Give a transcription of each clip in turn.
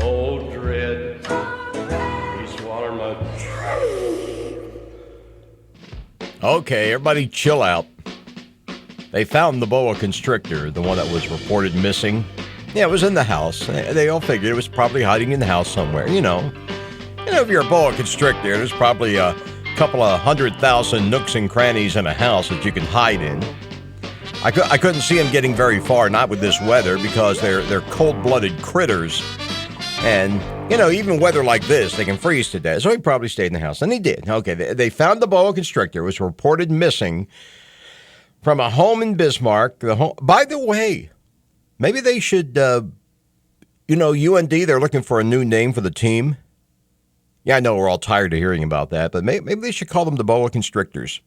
Oh, dread, he swallowed my... Okay, everybody chill out. They found the boa constrictor, the one that was reported missing. Yeah, it was in the house. They all figured it was probably hiding in the house somewhere, you know. If you're a boa constrictor, there's probably a couple of 100,000 nooks and crannies in a house that you can hide in. I couldn't see them getting very far, not with this weather, because they're cold-blooded critters. And, even weather like this, they can freeze to death. So he probably stayed in the house. And he did. Okay, they found the boa constrictor. It was reported missing from a home in Bismarck. By the way, maybe they should, UND, they're looking for a new name for the team. Yeah, I know we're all tired of hearing about that, but maybe they should call them the boa constrictors.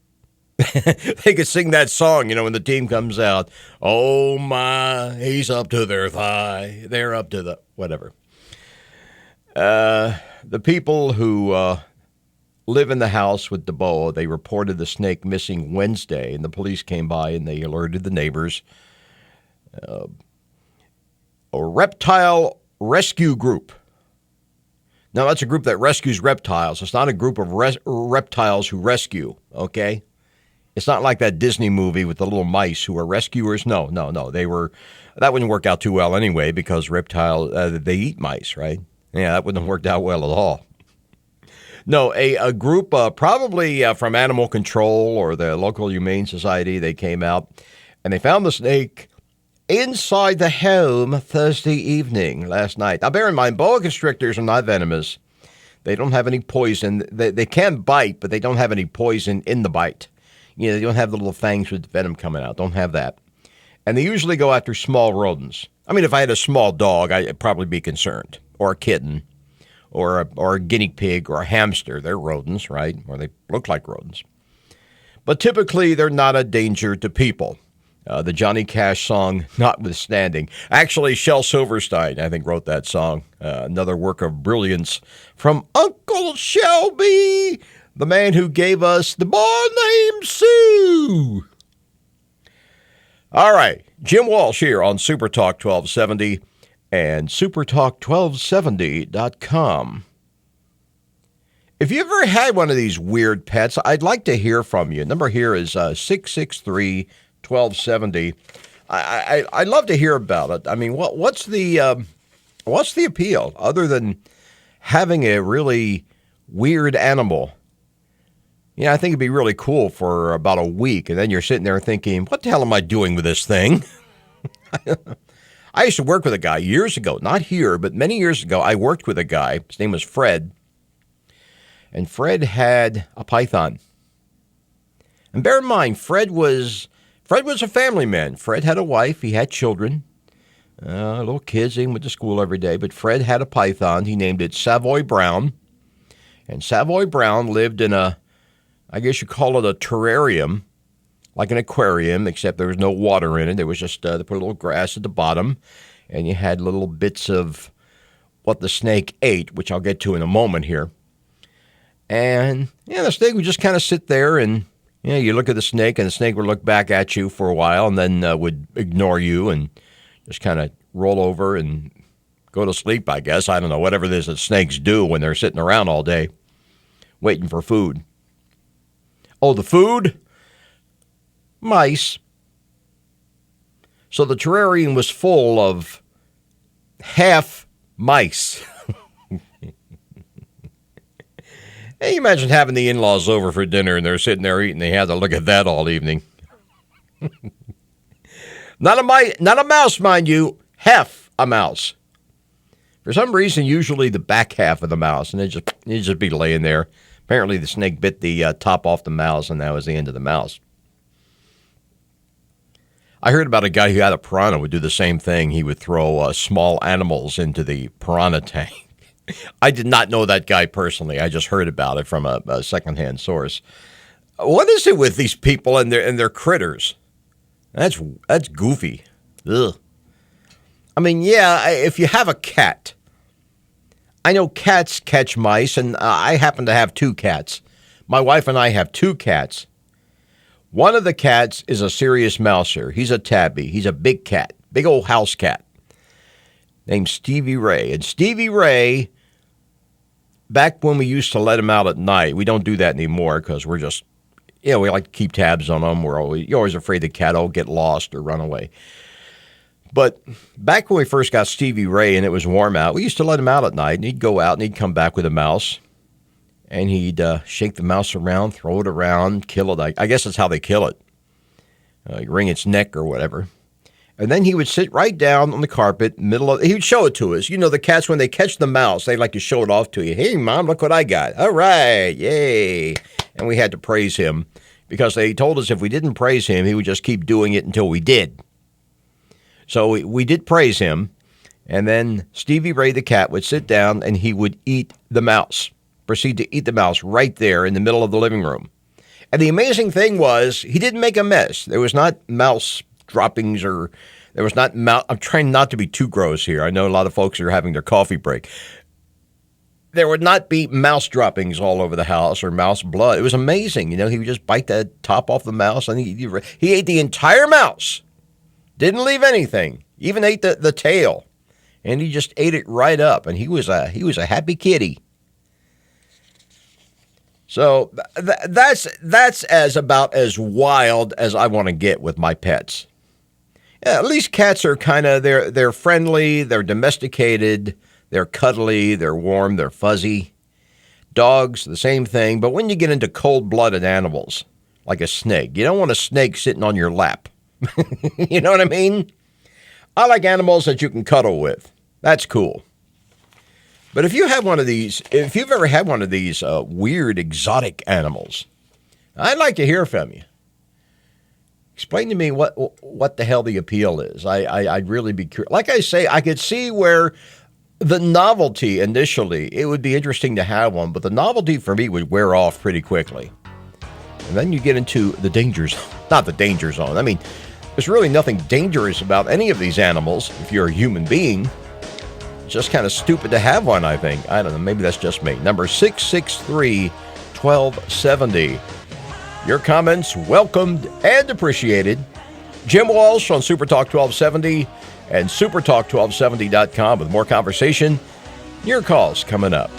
They could sing that song, when the team comes out. Oh, my, he's up to their thigh. They're up to the whatever. The people who live in the house with the boa, they reported the snake missing Wednesday, and the police came by and they alerted the neighbors. A reptile rescue group. Now, that's a group that rescues reptiles. It's not a group of reptiles who rescue, okay? It's not like that Disney movie with the little mice who are rescuers. No. That wouldn't work out too well anyway, because they eat mice, right? Yeah, that wouldn't have worked out well at all. No, a group probably from Animal Control or the local Humane Society, they came out and they found the snake inside the home Thursday evening last night. Now, bear in mind, boa constrictors are not venomous. They don't have any poison. They can bite, but they don't have any poison in the bite. They don't have the little fangs with venom coming out. Don't have that. And they usually go after small rodents. I mean, if I had a small dog, I'd probably be concerned. Or a kitten. Or a guinea pig or a hamster. They're rodents, right? Or they look like rodents. But typically, they're not a danger to people. The Johnny Cash song notwithstanding. Actually, Shel Silverstein, I think, wrote that song. Another work of brilliance from Uncle Shelby, the man who gave us the boy named Sue. All right, Jim Walsh here on Super Talk 1270 and supertalk1270.com. If you ever had one of these weird pets, I'd like to hear from you. Number here is 663-1270. I'd love to hear about it. I mean, what's the appeal other than having a really weird animal? I think it'd be really cool for about a week, and then you're sitting there thinking, what the hell am I doing with this thing? I used to work with a guy years ago, not here, but many years ago. I worked with a guy. His name was Fred, and Fred had a python. And bear in mind, Fred was a family man. Fred had a wife. He had children, little kids. He went to school every day. But Fred had a python. He named it Savoy Brown. And Savoy Brown lived in I guess you call it a terrarium, like an aquarium, except there was no water in it. There was just, they put a little grass at the bottom, and you had little bits of what the snake ate, which I'll get to in a moment here. And, the snake would just kind of sit there, and, you look at the snake, and the snake would look back at you for a while, and then would ignore you and just kind of roll over and go to sleep, I guess. I don't know, whatever it is that snakes do when they're sitting around all day waiting for food. Oh, the food? Mice. So the terrarium was full of half mice. Hey, imagine having the in-laws over for dinner and they're sitting there eating. They have to look at that all evening. Not a mouse, mind you. Half a mouse. For some reason, usually the back half of the mouse, and it just be laying there. Apparently, the snake bit the top off the mouse, and that was the end of the mouse. I heard about a guy who had a piranha would do the same thing. He would throw small animals into the piranha tank. I did not know that guy personally. I just heard about it from a secondhand source. What is it with these people and their critters? That's goofy. Ugh. I mean, yeah, if you have a cat, I know cats catch mice, and I happen to have two cats. My wife and I have two cats. One of the cats is a serious mouser. He's a tabby. He's a big cat, big old house cat. named Stevie Ray. And Stevie Ray, back when we used to let him out at night, we don't do that anymore because we're just, we like to keep tabs on them. You're always afraid the cat will get lost or run away. But back when we first got Stevie Ray and it was warm out, we used to let him out at night, and he'd go out and he'd come back with a mouse, and he'd shake the mouse around, throw it around, kill it. I guess that's how they kill it. You wring its neck or whatever. And then he would sit right down on the carpet, he would show it to us. The cats, when they catch the mouse, they like to show it off to you. Hey, Mom, look what I got. All right, yay. And we had to praise him because they told us if we didn't praise him, he would just keep doing it until we did. So we did praise him. And then Stevie Ray the cat would sit down and he would eat the mouse, proceed to eat the mouse right there in the middle of the living room. And the amazing thing was he didn't make a mess. There was not mouse droppings or there was not mouse. I'm trying not to be too gross here. I know a lot of folks are having their coffee break. There would not be mouse droppings all over the house or mouse blood. It was amazing. He would just bite the top off the mouse and he ate the entire mouse. Didn't leave anything. Even ate the tail. And he just ate it right up. And he was a happy kitty. So that's as about as wild as I want to get with my pets. Yeah, at least cats are kind of, they're friendly, they're domesticated, they're cuddly, they're warm, they're fuzzy. Dogs, the same thing. But when you get into cold-blooded animals, like a snake, you don't want a snake sitting on your lap. You know what I mean? I like animals that you can cuddle with. That's cool. But if you've ever had one of these weird exotic animals, I'd like to hear from you. Explain to me what the hell the appeal is. I'd really be curious. Like I say, I could see where the novelty initially, it would be interesting to have one, but the novelty for me would wear off pretty quickly. And then you get into the danger zone. Not the danger zone. I mean, there's really nothing dangerous about any of these animals if you're a human being. It's just kind of stupid to have one, I think. I don't know. Maybe that's just me. Number 663-1270. Your comments welcomed and appreciated. Jim Walsh on Super Talk 1270 and supertalk1270.com with more conversation. Your calls coming up.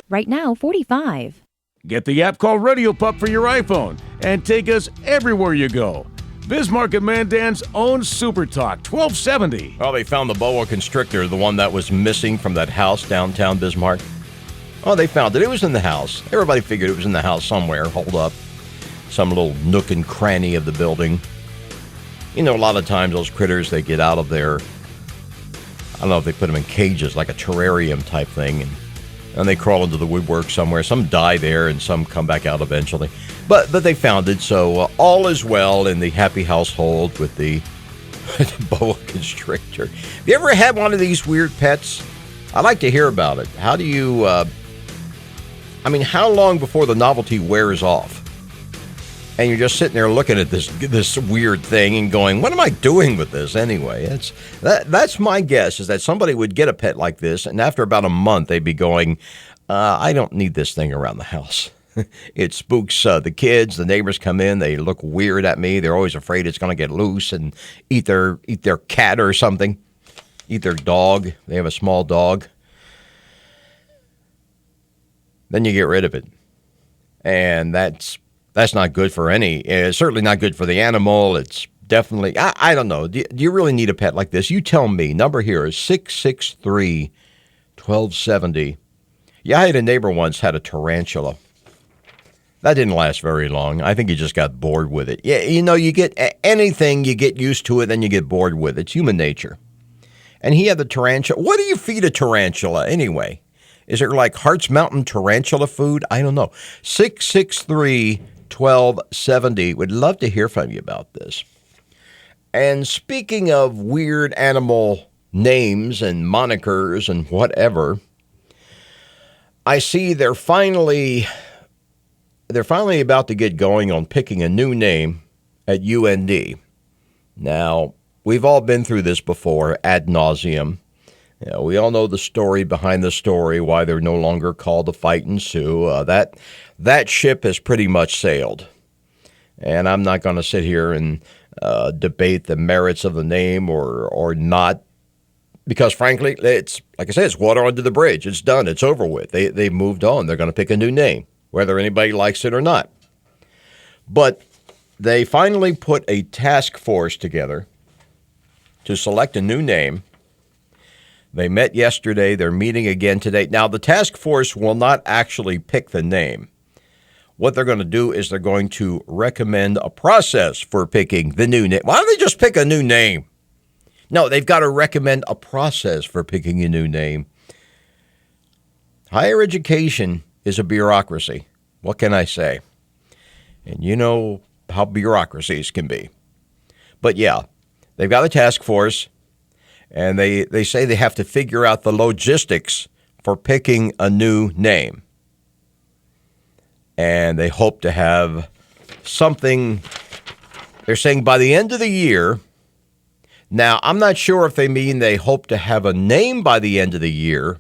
Right now, 45. Get the app called Radio Pup for your iPhone and take us everywhere you go. Bismarck and Mandan's own Super Talk 1270. Oh, they found the boa constrictor, the one that was missing from that house downtown Bismarck. Oh, they found it. It was in the house. Everybody figured it was in the house somewhere, holed up. Some little nook and cranny of the building. A lot of times those critters, they get out of their, I don't know if they put them in cages, like a terrarium type thing, and they crawl into the woodwork somewhere. Some die there, and some come back out eventually. But they found it, so all is well in the happy household with the boa constrictor. Have you ever had one of these weird pets? I'd like to hear about it. How do you, how long before the novelty wears off? And you're just sitting there looking at this weird thing and going, what am I doing with this anyway? That's my guess, is that somebody would get a pet like this, and after about a month, they'd be going, I don't need this thing around the house. It spooks the kids. The neighbors come in. They look weird at me. They're always afraid it's going to get loose and eat their cat or something, eat their dog. They have a small dog. Then you get rid of it. And that's not good for any. It's certainly not good for the animal. It's definitely, I don't know. Do you really need a pet like this? You tell me. Number here is 663-1270. Yeah, I had a neighbor once had a tarantula. That didn't last very long. I think he just got bored with it. Yeah, you get anything, you get used to it, then you get bored with it. It's human nature. And he had the tarantula. What do you feed a tarantula anyway? Is it like Hart's Mountain tarantula food? I don't know. 663-1270. Would love to hear from you about this. And speaking of weird animal names and monikers and whatever, I see they're finally about to get going on picking a new name at UND. Now, we've all been through this before ad nauseum. We all know the story behind the story, why they're no longer called the Fightin' Sioux. That ship has pretty much sailed. And I'm not going to sit here and debate the merits of the name or not. Because frankly, it's like I said, it's water under the bridge. It's done. It's over with. They've moved on. They're going to pick a new name, whether anybody likes it or not. But they finally put a task force together to select a new name. They met yesterday. They're meeting again today. Now, the task force will not actually pick the name. What they're going to do is they're going to recommend a process for picking the new name. Why don't they just pick a new name? No, they've got to recommend a process for picking a new name. Higher education is a bureaucracy. What can I say? And you know how bureaucracies can be. But yeah, they've got a task force, and they say they have to figure out the logistics for picking a new name. And they hope to have something, they're saying by the end of the year. Now, I'm not sure if they mean they hope to have a name by the end of the year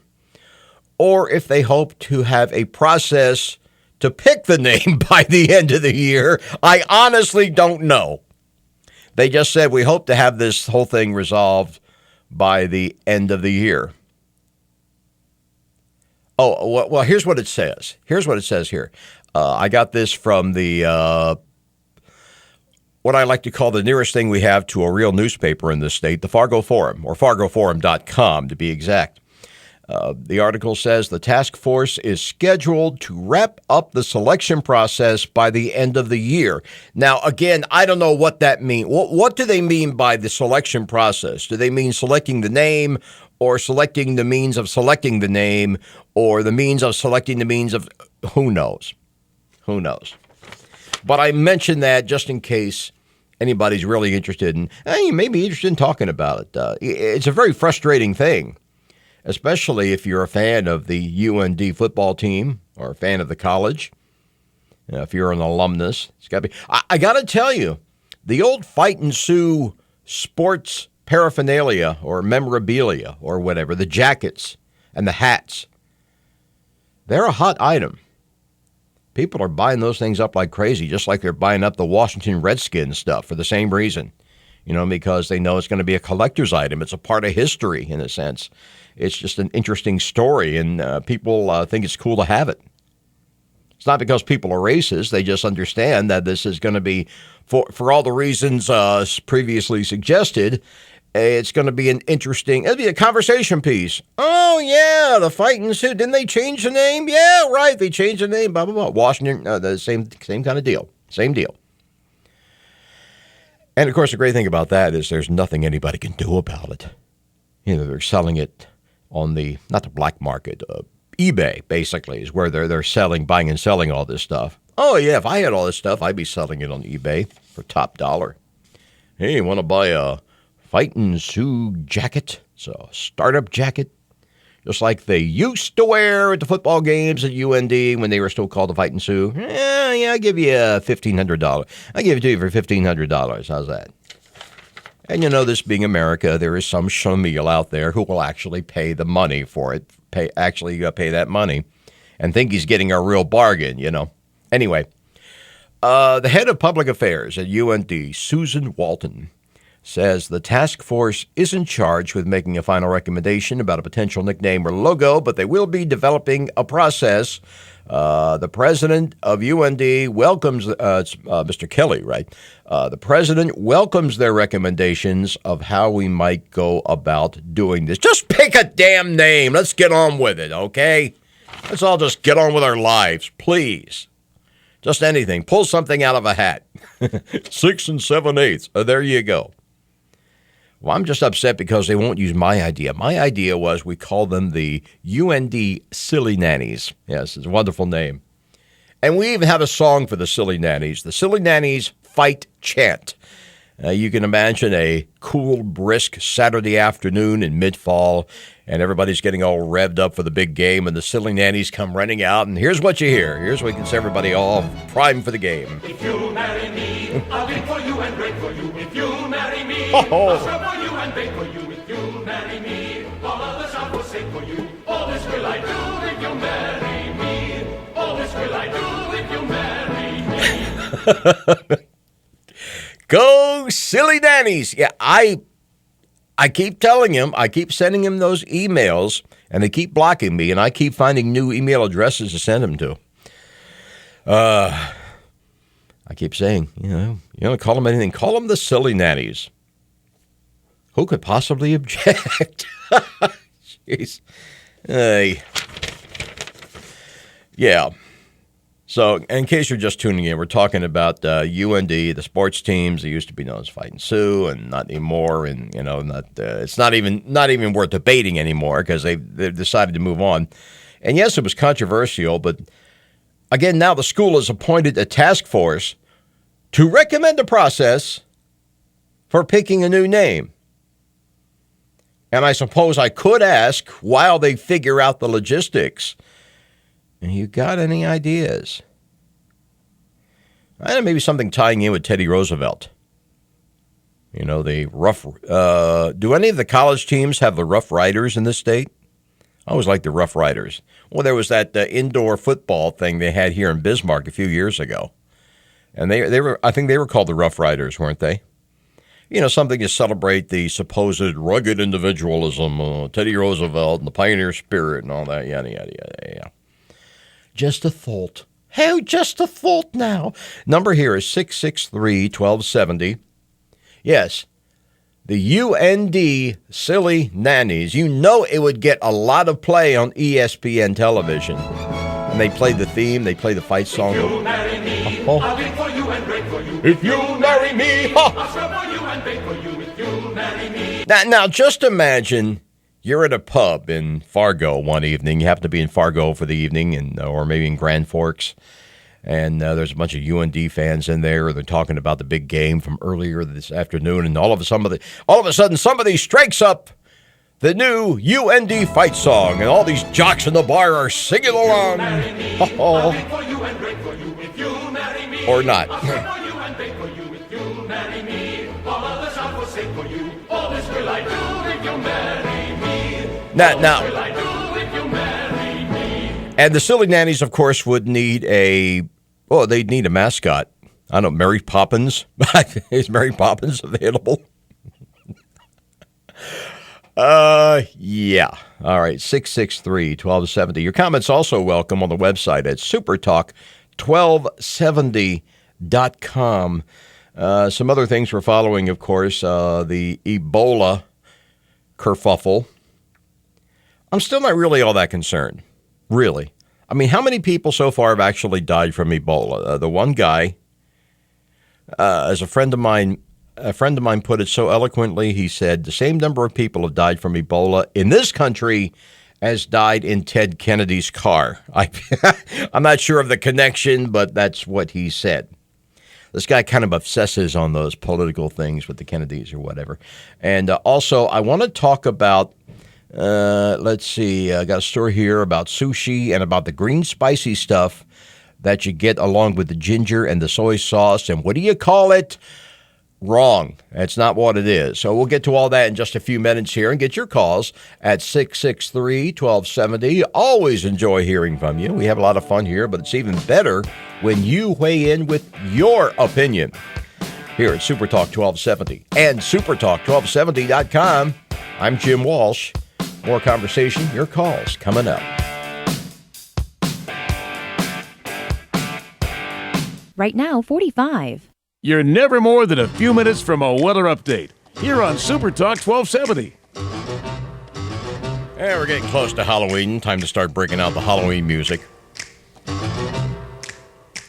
or if they hope to have a process to pick the name by the end of the year. I honestly don't know. They just said we hope to have this whole thing resolved by the end of the year. Oh, well, here's what it says. Here's what it says here. I got this from the what I like to call the nearest thing we have to a real newspaper in this state, the Fargo Forum, or fargoforum.com to be exact. The article says the task force is scheduled to wrap up the selection process by the end of the year. Now, again, I don't know what that means. What do they mean by the selection process? Do they mean selecting the name or selecting the means of selecting the name or the means of selecting the means of who knows? Who knows? But I mentioned that just in case anybody's really interested in, you may be interested in talking about it. It's a very frustrating thing, especially if you're a fan of the UND football team or a fan of the college. If you're an alumnus, it's got to be. I got to tell you, the old Fight and Sue sports paraphernalia or memorabilia or whatever, the jackets and the hats, they're a hot item. People are buying those things up like crazy, just like they're buying up the Washington Redskins stuff for the same reason, because they know it's going to be a collector's item. It's a part of history in a sense. It's just an interesting story, and people think it's cool to have it. It's not because people are racist. They just understand that this is going to be, for all the reasons previously suggested, it's going to be it'll be a conversation piece. Oh, yeah, the Fighting Sioux. Didn't they change the name? Yeah, right. They changed the name, blah, blah, blah. Washington, the same kind of deal. Same deal. And, of course, the great thing about that is there's nothing anybody can do about it. They're selling it on not the black market, eBay, basically, is where they're buying and selling all this stuff. Oh, yeah, if I had all this stuff, I'd be selling it on eBay for top dollar. Hey, you want to buy a Fightin' Sioux jacket? It's a startup jacket, just like they used to wear at the football games at UND when they were still called the Fightin' Sioux. Yeah, I'll give you $1,500. I'll give it to you for $1,500. How's that? And this being America, there is some schlemiel out there who will actually pay the money for it, pay that money, and think he's getting a real bargain, Anyway, the head of public affairs at UND, Susan Walton, says the task force isn't charged with making a final recommendation about a potential nickname or logo, but they will be developing a process. The president of UND welcomes, it's Mr. Kelly, right? The president welcomes their recommendations of how we might go about doing this. Just pick a damn name. Let's get on with it, okay? Let's all just get on with our lives, please. Just anything. Pull something out of a hat. 6 7/8. There you go. Well, I'm just upset because they won't use my idea. My idea was we call them the UND Silly Nannies. Yes, it's a wonderful name. And we even have a song for the Silly Nannies. The Silly Nannies Fight Chant. You can imagine a cool, brisk Saturday afternoon in mid-fall, and everybody's getting all revved up for the big game, and the Silly Nannies come running out, and here's what you hear. Here's what gets everybody all primed for the game. If you marry me, I'll wait for you and wait for you. If you marry me, Oh. I'll serve for you and bake for you. If you marry me, all others I will sing for you. All this will I do if you marry me. All this will I do if you marry me. Go Silly Nannies. Yeah, I keep telling him, I keep sending him those emails, and they keep blocking me, and I keep finding new email addresses to send them to. I keep saying, you don't call them anything. Call them the silly nannies. Who could possibly object? Jeez. Yeah. So, in case you're just tuning in, we're talking about UND, the sports teams. They used to be known as Fight and Sue, and not anymore. And it's not even worth debating anymore because they've decided to move on. And yes, it was controversial, but again, now the school has appointed a task force to recommend a process for picking a new name. And I suppose I could ask while they figure out the logistics. You got any ideas? I don't know, maybe something tying in with Teddy Roosevelt. The Rough. Do any of the college teams have the Rough Riders in this state? I always liked the Rough Riders. Well, there was that indoor football thing they had here in Bismarck a few years ago, and they were. I think they were called the Rough Riders, weren't they? Something to celebrate the supposed rugged individualism, Teddy Roosevelt, and the pioneer spirit, and all that. Yada yada yada. Yeah. Just a thought. How just a thought now. Number here is 663-1270. Yes, the UND Silly Nannies. It would get a lot of play on ESPN television. And they play the theme. They play the fight song. If you marry me, I'll dig for you and break for you. If you marry me. I'll scrub for you and bake for you. If you marry me. Now, just imagine you're at a pub in Fargo one evening. You happen to be in Fargo for the evening, or maybe in Grand Forks. And there's a bunch of UND fans in there. They're talking about the big game from earlier this afternoon. And all of a sudden, somebody strikes up the new UND fight song. And all these jocks in the bar are singing along. Or not. Now, and the Silly Nannies, of course, would need they'd need a mascot. I don't know, Mary Poppins. Is Mary Poppins available? Yeah. All right, 663-1270. Your comments also welcome on the website at supertalk1270.com. Some other things we're following, of course, the Ebola kerfuffle. I'm still not really all that concerned. Really. I mean, how many people so far have actually died from Ebola? The one guy, as a friend of mine put it so eloquently, he said the same number of people have died from Ebola in this country as died in Ted Kennedy's car. I'm not sure of the connection, but that's what he said. This guy kind of obsesses on those political things with the Kennedys or whatever. And also, I want to talk about let's see. I got a story here about sushi and about the green spicy stuff that you get along with the ginger and the soy sauce. And what do you call it? Wrong. That's not what it is. So we'll get to all that in just a few minutes here and get your calls at 663-1270. Always enjoy hearing from you. We have a lot of fun here, but it's even better when you weigh in with your opinion here at Supertalk 1270 and supertalk1270.com. I'm Jim Walsh. More conversation, your calls coming up. Right now, 45. You're never more than a few minutes from a weather update here on Super Talk 1270. Yeah, we're getting close to Halloween. Time to start breaking out the Halloween music.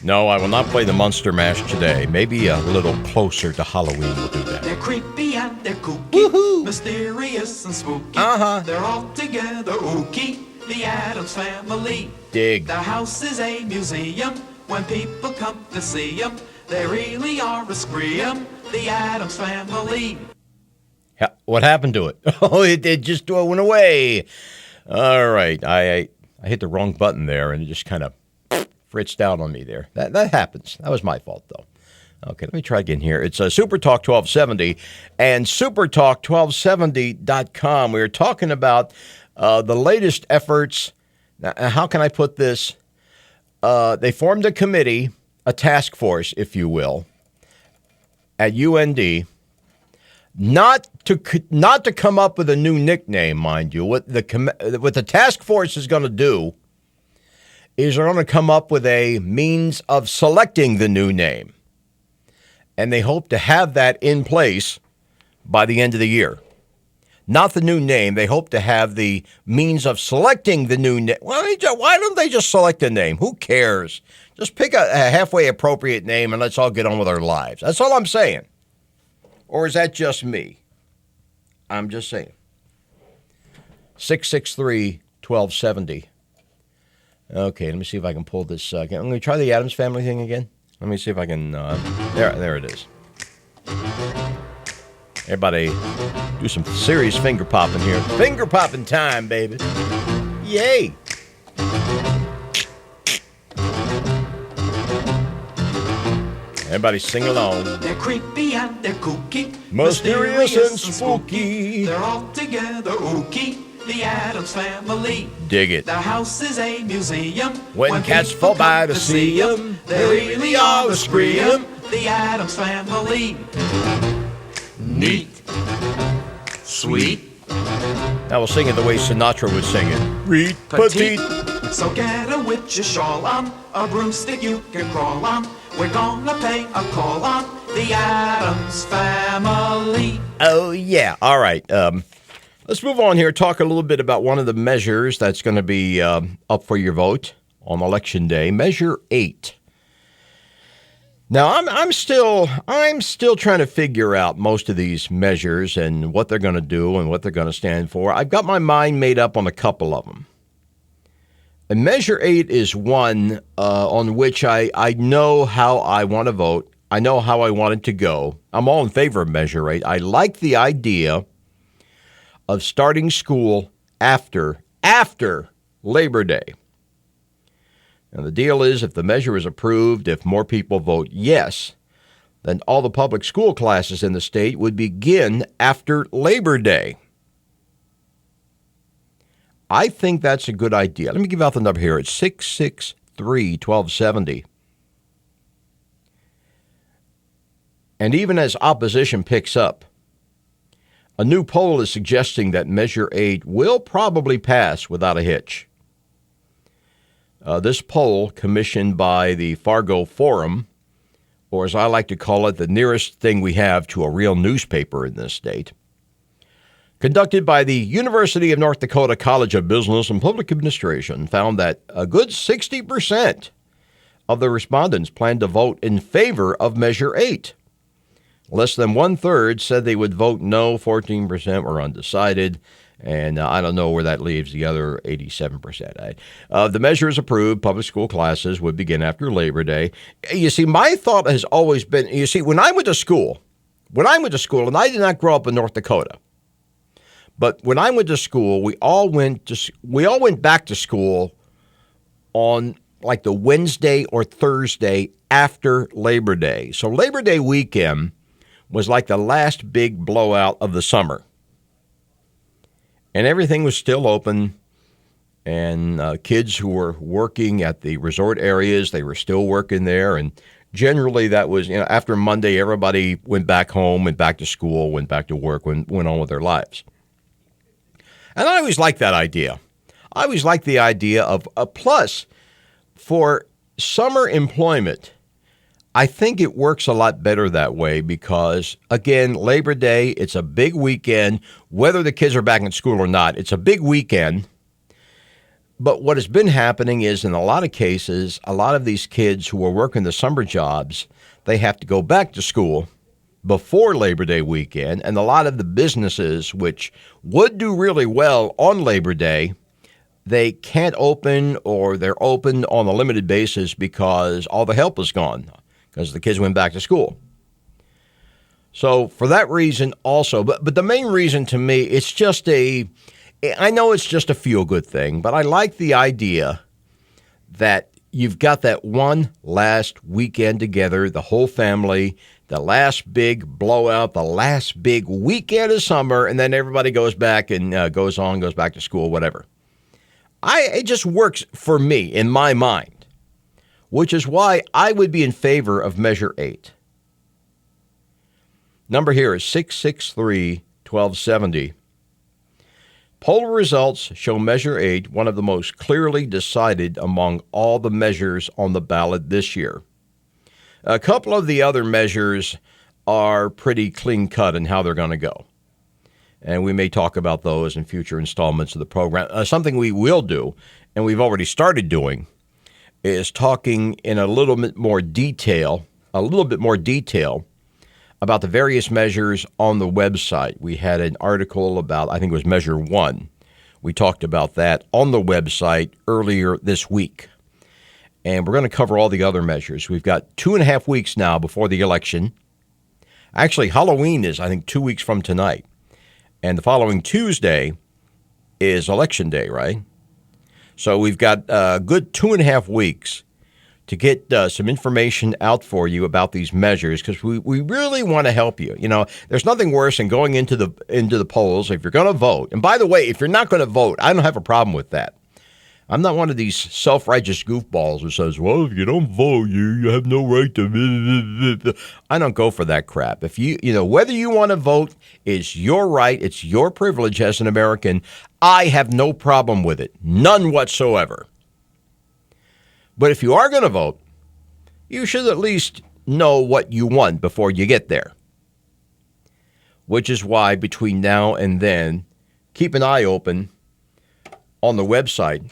No, I will not play the Monster Mash today. Maybe a little closer to Halloween will do that. They're creepy and they're kooky, Woohoo! mysterious and spooky. Uh-huh. They're all together ooky, the Addams Family. Dig. Their house is a museum. When people come to see them, they really are a scream, the Addams Family. What happened to it? Oh, it just went away. All right. I hit the wrong button there, and it just kind of fritzed out on me there. That happens. That was my fault, though. Okay, let me try again here. It's Supertalk 1270 and supertalk1270.com. We are talking about the latest efforts. Now, how can I put this? They formed a committee, a task force, if you will, at UND not to come up with a new nickname, mind you. What the task force is going to do is they're going to come up with a means of selecting the new name. And they hope to have that in place by the end of the year. Not the new name. They hope to have the means of selecting the new name. Why don't they just select a name? Who cares? Just pick a halfway appropriate name and let's all get on with our lives. That's all I'm saying. Or is that just me? I'm just saying. 663-1270. Okay, let me see if I can pull this. I'm going to try the Addams Family thing again. Let me see if I can. There it is. Everybody do some serious finger popping here. Finger popping time, baby. Yay. Everybody sing along. They're creepy and they're kooky, Mysterious and spooky. They're all together ooky. The Addams Family. Dig it. Their house is a museum. When cats people fall by come to see 'em, they really are a scream. The Addams Family. Neat. Sweet. Now we'll sing it the way Sinatra would sing it. Reet petite. So get a witch's shawl on, a broomstick you can crawl on. We're gonna pay a call on the Addams Family. Oh, yeah. All right. Let's move on here. Talk a little bit about one of the measures that's going to be up for your vote on Election Day. Measure 8. Now, I'm still trying to figure out most of these measures and what they're going to do and what they're going to stand for. I've got my mind made up on a couple of them. And Measure 8 is one on which I know how I want to vote. I know how I want it to go. I'm all in favor of Measure 8. I like the idea of starting school after Labor Day. Now, the deal is, if the measure is approved, if more people vote yes, then all the public school classes in the state would begin after Labor Day. I think that's a good idea. Let me give out the number here. It's 663-1270. And even as opposition picks up, a new poll is suggesting that Measure 8 will probably pass without a hitch. This poll, commissioned by the Fargo Forum, or as I like to call it, the nearest thing we have to a real newspaper in this state, conducted by the University of North Dakota College of Business and Public Administration, found that a good 60% of the respondents plan to vote in favor of Measure 8. Less than one-third said they would vote no, 14% were undecided, and I don't know where that leaves the other 87%. The measure is approved. Public school classes would begin after Labor Day. You see, my thought has always been, when I went to school, and I did not grow up in North Dakota, but when I went to school, we all went back to school on like the Wednesday or Thursday after Labor Day. So Labor Day weekend was like the last big blowout of the summer. And everything was still open, and kids who were working at the resort areas, they were still working there. And generally that was, after Monday, everybody went back home, went back to school, went back to work, went on with their lives. And I always liked that idea. I always liked the idea of a plus for summer employment. I think it works a lot better that way because, again, Labor Day, it's a big weekend. Whether the kids are back in school or not, it's a big weekend. But what has been happening is, in a lot of cases, a lot of these kids who are working the summer jobs, they have to go back to school before Labor Day weekend. And a lot of the businesses, which would do really well on Labor Day, they can't open, or they're open on a limited basis because all the help is gone, because the kids went back to school. So for that reason also, but the main reason to me, I know it's just a feel-good thing, but I like the idea that you've got that one last weekend together, the whole family, the last big blowout, the last big weekend of summer, and then everybody goes back and goes back to school, whatever. It just works for me in my mind, which is why I would be in favor of Measure 8. Number here is 663-1270. Poll results show Measure 8 one of the most clearly decided among all the measures on the ballot this year. A couple of the other measures are pretty clean-cut in how they're going to go. And we may talk about those in future installments of the program. Something we will do, and we've already started doing, is talking in a little bit more detail about the various measures on the website. We had an article about, I think it was Measure 1. We talked about that on the website earlier this week. And we're going to cover all the other measures. We've got 2.5 weeks now before the election. Actually, Halloween is, I think, 2 weeks from tonight. And the following Tuesday is Election Day, right? So we've got a good 2.5 weeks to get some information out for you about these measures, because we really want to help you. You know, there's nothing worse than going into the polls if you're going to vote. And by the way, if you're not going to vote, I don't have a problem with that. I'm not one of these self-righteous goofballs who says, well, if you don't vote, you have no right to... I don't go for that crap. If you know, whether you want to vote is your right. It's your privilege as an American. I have no problem with it. None whatsoever. But if you are going to vote, you should at least know what you want before you get there. Which is why between now and then, keep an eye open on the website.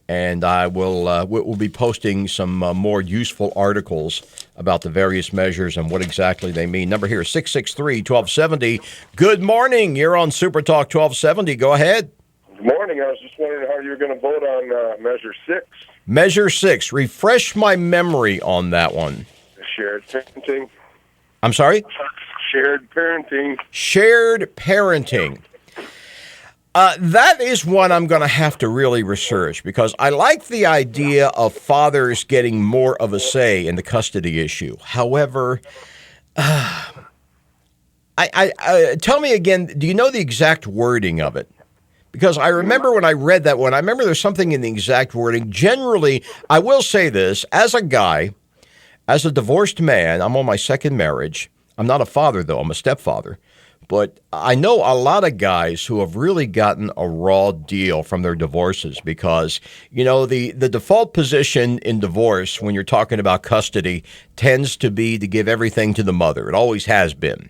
And I will be posting some more useful articles about the various measures and what exactly they mean. Number here is 663-1270. Good morning. You're on Super Talk 1270. Go ahead. Good morning. I was just wondering how you were going to vote on Measure 6. Measure 6. Refresh my memory on that one. Shared parenting. I'm sorry? Shared parenting. Shared parenting. That is one I'm going to have to really research, because I like the idea of fathers getting more of a say in the custody issue. However, tell me again, do you know the exact wording of it? Because I remember when I read that one, I remember there's something in the exact wording. Generally, I will say this, as a guy, as a divorced man, I'm on my second marriage. I'm not a father, though. I'm a stepfather. But I know a lot of guys who have really gotten a raw deal from their divorces, because, you know, the default position in divorce when you're talking about custody tends to be to give everything to the mother. It always has been.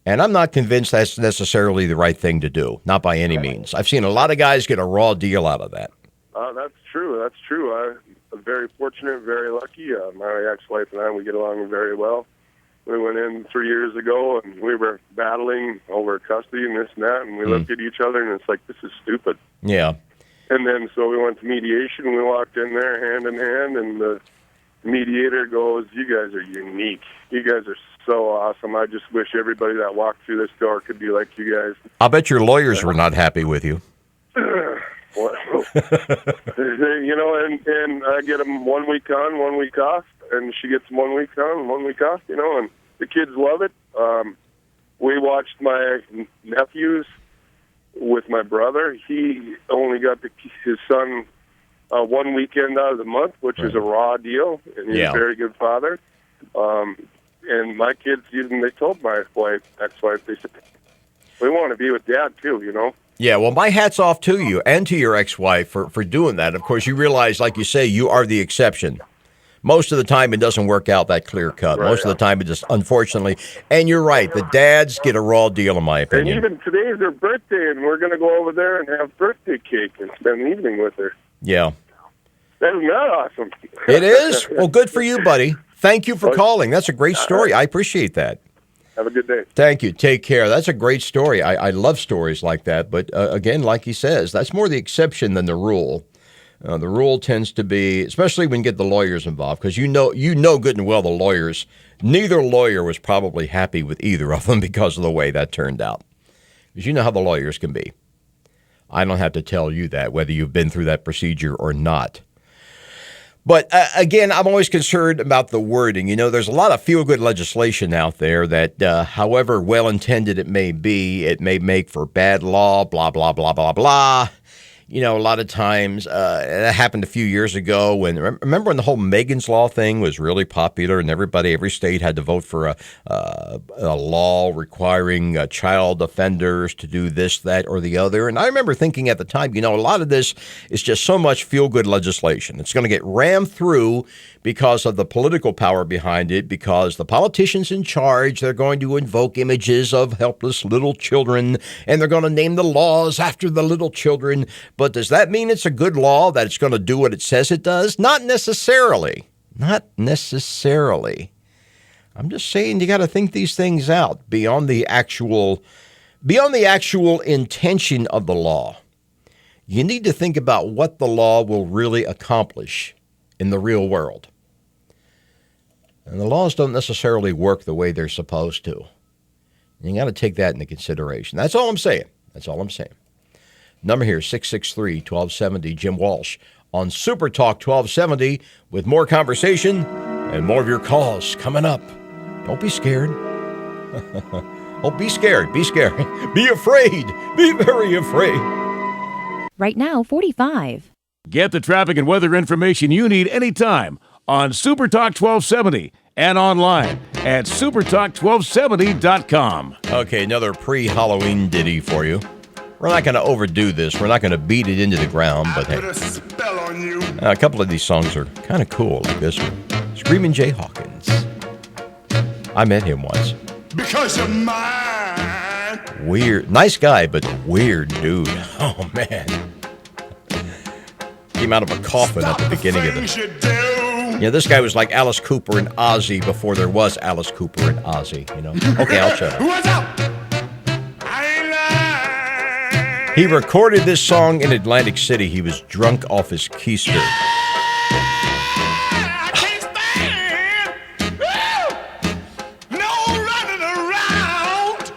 And I'm not convinced that's necessarily the right thing to do, not by any means. I've seen a lot of guys get a raw deal out of that. That's true. That's true. I'm very fortunate, very lucky. My ex-wife and I, we get along very well. We went in 3 years ago, and we were battling over custody and this and that, and we looked at each other, and it's like, this is stupid. Yeah. And then so we went to mediation, and we walked in there hand in hand, and the mediator goes, you guys are unique. You guys are so awesome. I just wish everybody that walked through this door could be like you guys. I'll bet your lawyers were not happy with you. Well, you know, and I get them 1 week on, 1 week off, and she gets 1 week on, 1 week off, you know, and the kids love it. We watched my nephews with my brother. He only got his son 1 weekend out of the month, which is a raw deal, and he's a very good father. And my kids, even they told my ex-wife, they said, we want to be with Dad too, you know. Yeah, well, my hat's off to you and to your ex-wife for doing that. Of course, you realize, like you say, you are the exception. Most of the time, it doesn't work out that clear cut. Most of the time, it just, unfortunately, and you're right, the dads get a raw deal, in my opinion. And even today is her birthday, and we're going to go over there and have birthday cake and spend the evening with her. Yeah. Isn't that awesome? It is? Well, good for you, buddy. Thank you for calling. That's a great story. I appreciate that. Have a good day. Thank you. Take care. That's a great story. I love stories like that. But again, like he says, that's more the exception than the rule. The rule tends to be, especially when you get the lawyers involved, because you know good and well the lawyers, neither lawyer was probably happy with either of them because of the way that turned out. Because you know how the lawyers can be. I don't have to tell you that, whether you've been through that procedure or not. But again, I'm always concerned about the wording. You know, there's a lot of feel-good legislation out there that, however well-intended it may be, it may make for bad law, blah, blah, blah, blah, blah. a lot of times that happened a few years ago remember when the whole Megan's Law thing was really popular and every state had to vote for a law requiring child offenders to do this, that, or the other. And I remember thinking at the time, a lot of this is just so much feel-good legislation. It's going to get rammed through because of the political power behind it, because the politicians in charge, they're going to invoke images of helpless little children, and they're going to name the laws after the little children. But does that mean it's a good law, that it's going to do what it says it does? Not necessarily. Not necessarily. I'm just saying you got to think these things out beyond the actual intention of the law. You need to think about what the law will really accomplish in the real world. And the laws don't necessarily work the way they're supposed to. You got to take that into consideration. That's all I'm saying. Number here, 663-1270, Jim Walsh on Super Talk 1270 with more conversation and more of your calls coming up. Don't be scared. Oh, be scared. Be scared. Be afraid. Be very afraid. Right now, 45. Get the traffic and weather information you need anytime on Super Talk 1270 and online at supertalk1270.com. Okay, another pre-Halloween ditty for you. We're not going to overdo this. We're not going to beat it into the ground, but hey, a couple of these songs are kind of cool, like this one. Screamin' Jay Hawkins. I met him once. Because you're mine. Weird. Nice guy, but weird dude. Oh, man. Came out of a coffin at the beginning of the... Yeah, this guy was like Alice Cooper and Ozzy before there was Alice Cooper and Ozzy, Okay, I'll shut up. What's up? He recorded this song in Atlantic City. He was drunk off his keister. I can't stand. No running around.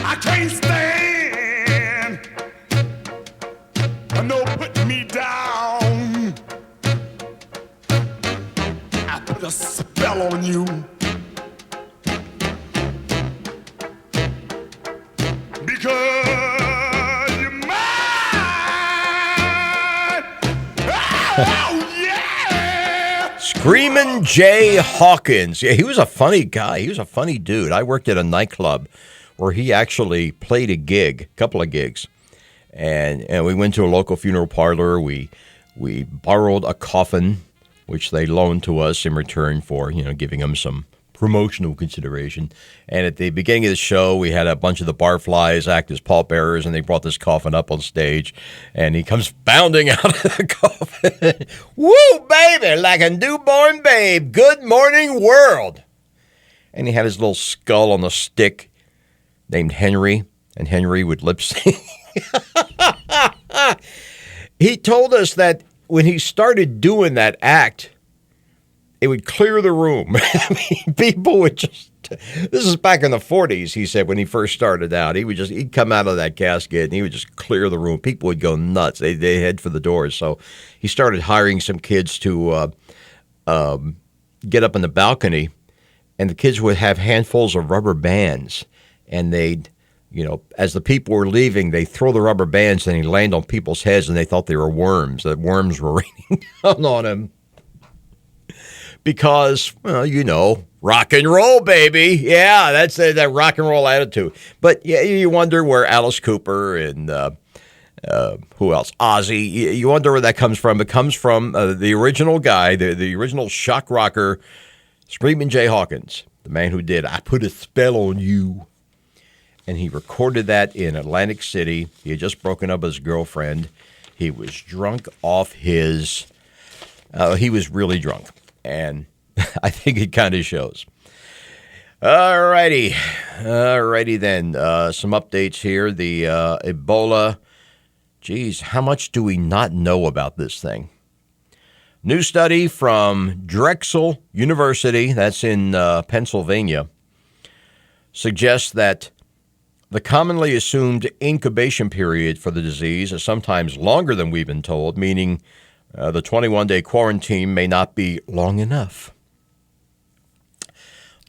I can't stand. No putting me down. I put a spell on you. Because you're mine. Oh, yeah. Screamin' Jay Hawkins. Yeah, he was a funny guy. He was a funny dude. I worked at a nightclub where he actually played a couple of gigs. And we went to a local funeral parlor. We borrowed a coffin, which they loaned to us in return for, giving them some promotional consideration. And at the beginning of the show, we had a bunch of the Barflies act as pallbearers, and they brought this coffin up on stage, and he comes bounding out of the coffin. Woo, baby, like a newborn babe. Good morning, world. And he had his little skull on a stick named Henry, and Henry would lip sync. He told us that when he started doing that act, it would clear the room. I mean, people would just, this is back in the 40s, he said, when he first started out. He'd come out of that casket and he would just clear the room. People would go nuts. They head for the doors. So he started hiring some kids to get up in the balcony, and the kids would have handfuls of rubber bands, and they'd, as the people were leaving, they throw the rubber bands and he'd land on people's heads, and they thought they were worms, that worms were raining down on him. Because, rock and roll, baby. Yeah, that's that rock and roll attitude. But yeah, you wonder where Alice Cooper and who else? Ozzy. You wonder where that comes from. It comes from the original guy, the original shock rocker, Screamin' Jay Hawkins, the man who did I Put a Spell on You. And he recorded that in Atlantic City. He had just broken up with his girlfriend. He was drunk off his... he was really drunk. And I think it kind of shows. All righty then. Some updates here. The Ebola. Geez, how much do we not know about this thing? New study from Drexel University, that's in Pennsylvania, suggests that the commonly assumed incubation period for the disease is sometimes longer than we've been told, meaning the 21-day quarantine may not be long enough.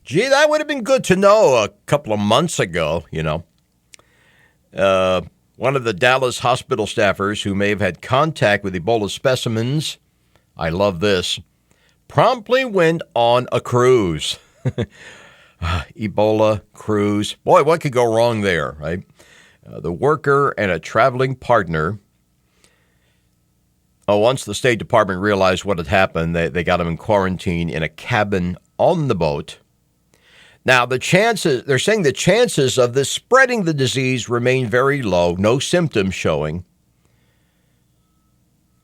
Gee, that would have been good to know a couple of months ago, What One of the Dallas hospital staffers who may have had contact with Ebola specimens, I love this, promptly went on a cruise. Ebola cruise. Boy, what could go wrong there, right? The worker and a traveling partner. Once the State Department realized what had happened, they got him in quarantine in a cabin on the boat. Now, they're saying the chances of this spreading the disease remain very low, no symptoms showing.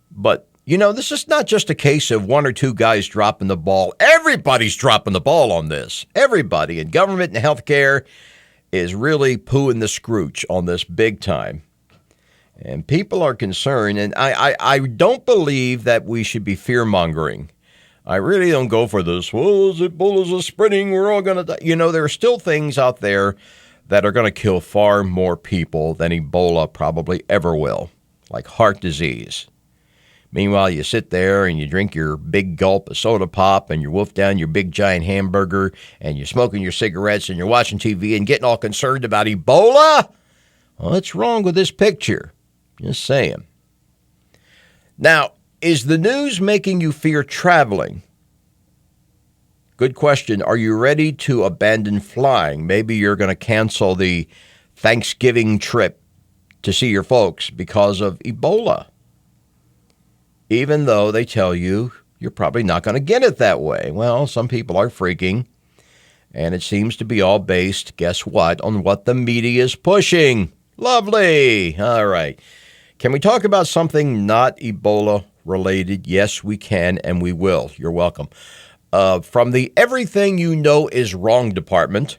But, this is not just a case of one or two guys dropping the ball. Everybody's dropping the ball on this. Everybody in government and healthcare is really pooing the scrooch on this big time. And people are concerned, and I don't believe that we should be fear-mongering. I really don't go for this. Well, Ebola's spreading, we're all going to die. There are still things out there that are going to kill far more people than Ebola probably ever will, like heart disease. Meanwhile, you sit there and you drink your big gulp of soda pop and you wolf down your big giant hamburger and you're smoking your cigarettes and you're watching TV and getting all concerned about Ebola. Well, what's wrong with this picture? Just saying. Now, is the news making you fear traveling? Good question. Are you ready to abandon flying? Maybe you're going to cancel the Thanksgiving trip to see your folks because of Ebola. Even though they tell you you're probably not going to get it that way. Well, some people are freaking. And it seems to be all based, guess what, on what the media is pushing. Lovely. All right. Can we talk about something not Ebola related? Yes, we can, and we will. You're welcome. From the Everything You Know Is Wrong department,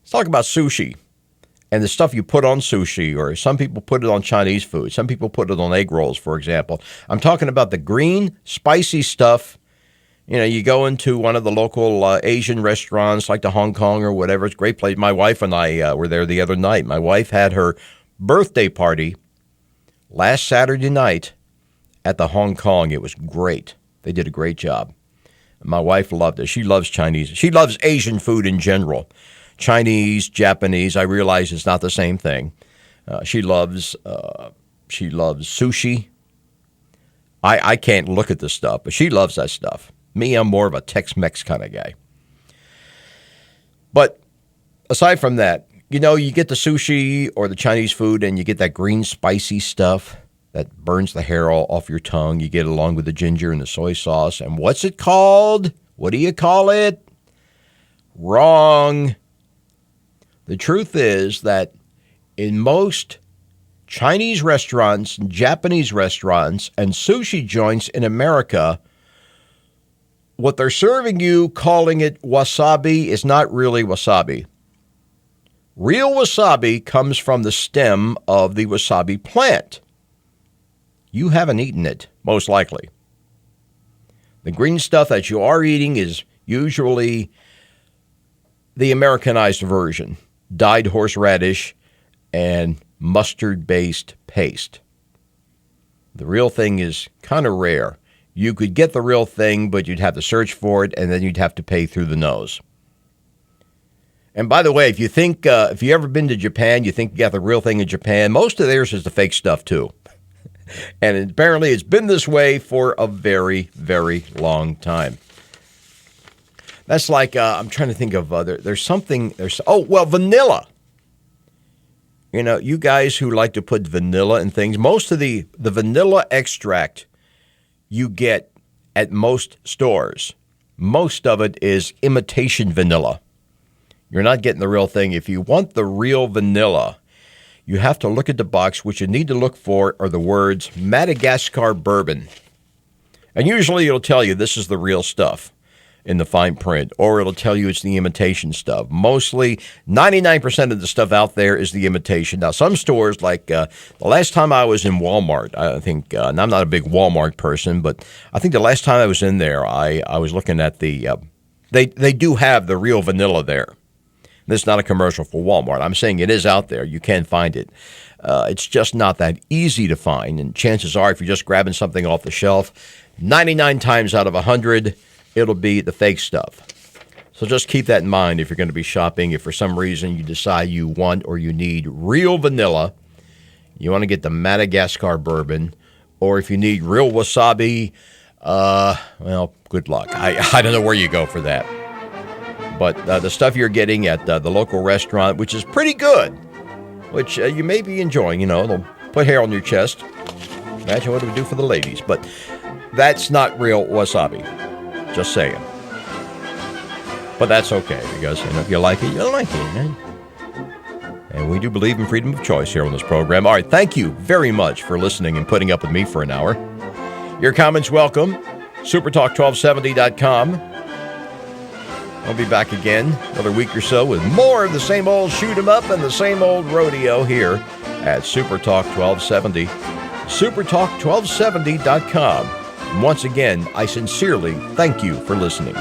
let's talk about sushi and the stuff you put on sushi, or some people put it on Chinese food. Some people put it on egg rolls, for example. I'm talking about the green, spicy stuff. You go into one of the local Asian restaurants like the Hong Kong or whatever. It's a great place. My wife and I were there the other night. My wife had her birthday party last Saturday night at the Hong Kong. It was great. They did a great job. My wife loved it. She loves Chinese. She loves Asian food in general. Chinese, Japanese. I realize it's not the same thing. She loves sushi. I can't look at this stuff, but she loves that stuff. Me, I'm more of a Tex-Mex kind of guy. But aside from that, you get the sushi or the Chinese food and you get that green spicy stuff that burns the hair all off your tongue. You get it along with the ginger and the soy sauce. And what's it called? What do you call it? Wrong. The truth is that in most Chinese restaurants, Japanese restaurants, and sushi joints in America, what they're serving you, calling it wasabi, is not really wasabi. Real wasabi comes from the stem of the wasabi plant. You haven't eaten it, most likely. The green stuff that you are eating is usually the Americanized version, dyed horseradish and mustard-based paste. The real thing is kind of rare. You could get the real thing, but you'd have to search for it, and then you'd have to pay through the nose. And by the way, if you've ever been to Japan, you think you got the real thing in Japan, most of theirs is the fake stuff too. And apparently it's been this way for a very, very long time. That's like, I'm trying to think of vanilla. You guys who like to put vanilla in things, most of the vanilla extract you get at most stores, most of it is imitation vanilla. You're not getting the real thing. If you want the real vanilla, you have to look at the box. What you need to look for are the words Madagascar bourbon. And usually it'll tell you this is the real stuff in the fine print, or it'll tell you it's the imitation stuff. Mostly, 99% of the stuff out there is the imitation. Now, some stores, like the last time I was in Walmart, I think, and I'm not a big Walmart person, but I think the last time I was in there, I was looking at they do have the real vanilla there. This is not a commercial for Walmart. I'm saying it is out there. You can find it. It's just not that easy to find. And chances are, if you're just grabbing something off the shelf, 99 times out of 100, it'll be the fake stuff. So just keep that in mind if you're going to be shopping. If for some reason you decide you want or you need real vanilla, you want to get the Madagascar bourbon, or if you need real wasabi, well, good luck. I don't know where you go for that. But the stuff you're getting at the local restaurant, which is pretty good, which you may be enjoying, they'll put hair on your chest. Imagine what it would do for the ladies. But that's not real wasabi. Just saying. But that's okay, because if you like it, you like it. Right? And we do believe in freedom of choice here on this program. All right, thank you very much for listening and putting up with me for an hour. Your comments welcome. supertalk1270.com. I'll be back again another week or so with more of the same old shoot 'em up and the same old rodeo here at Supertalk 1270. supertalk1270.com. And once again, I sincerely thank you for listening.